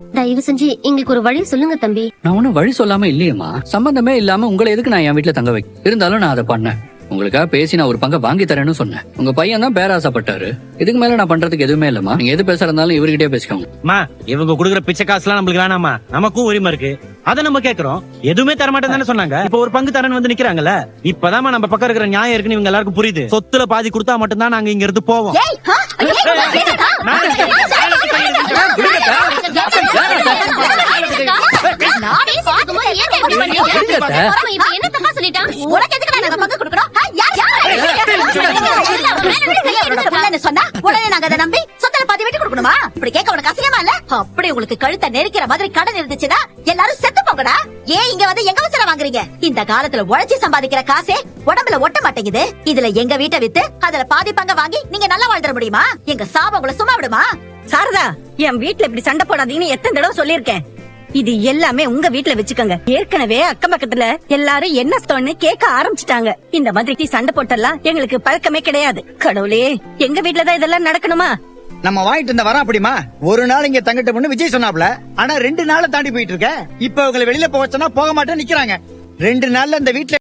தயவு செஞ்சு எங்களுக்கு ஒரு வழி சொல்லுங்க தம்பி. நான் ஒன்னும் வழி சொல்லாம இல்லையேம்மா. சம்பந்தமே இல்லாம உங்களை எதுக்கு நான் என் வீட்டுல தங்க வைக்க? இருந்தாலும் நான் அதை பண்ணேன். உங்களுக்காக பேசி நான் ஒரு பங்கை வாங்கி தரேன்னு சொன்னேன். உங்க பையன் தான் பேராசப்பட்டாரு. இதுக்கு மேல நான் பண்றதுக்கு எதுவுமே இல்லம்மா. நீங்க எது பேசுறதாலும் இவர்கிட்டயே பேசிக்கோங்க. இவங்க குடுக்குற பிச்சை காசுலாம் நம்மளுக்கு வேணாமா? நமக்கும் உரிமை இருக்கு. அத நம்ம கேக்குறோம். எதுவுமே தரமாட்டேன்னு தானே சொன்னாங்க. இப்ப ஒரு பங்கு தரேன்னு வந்து நிக்கிறாங்கல்ல. இப்பதான் நம்ம பக்கம் இருக்கிற நியாயம் இருக்குன்னு இவங்க எல்லாருக்கும் புரியுது. சொத்துல பாதி கொடுத்தா மட்டும்தான் நாங்க இங்க இருந்து போவோம். கழுத்தை நெரிக்கிற மாதிரி கடன் இருந்துச்சுன்னா எல்லாரும் செத்து போங்கடா. ஏன் இங்க வந்து எங்க வசல வாங்குறீங்க? இந்த காலத்துல உழைச்சி சம்பாதிக்கிற காசே உடம்புல ஒட்ட மாட்டேங்குது. இதுல எங்க வீட்டை வித்து அதுல பாதி பங்க வாங்கி நீங்க நல்லா வாழ்ந்துட முடியுமா? எங்க சாபம் உங்களை சும்மா விடுமா? சாரதா, என் வீட்டுல இப்படி சண்டை போடாதீங்கன்னு எத்தனை தடவை சொல்லிருக்கேன். இது எல்லாமே உங்க வீட்டுல வச்சுக்கோங்க. ஏற்கனவே அக்கம் பக்கத்துல எல்லாரும் என்ன சொன்னு கேட்க ஆரம்பிச்சுட்டாங்க. இந்த மாதிரி சண்டை போட்டெல்லாம் எங்களுக்கு பழக்கமே கிடையாது. கடவுளே, எங்க வீட்டுலதான் இதெல்லாம் நடக்கணுமா? நம்ம வாங்கிட்டு இருந்த வரோம் அப்படிமா? ஒரு நாள் இங்க தங்கிட்ட பொண்ணு விஜய் சொன்னாப்ல. ஆனா 2 நாள தாண்டி போயிட்டு இருக்க. இப்ப உங்களை வெளியில போக சொன்னா போக மாட்டேன்னு நிக்கிறாங்க. 2 நாள்ல இந்த வீட்டுல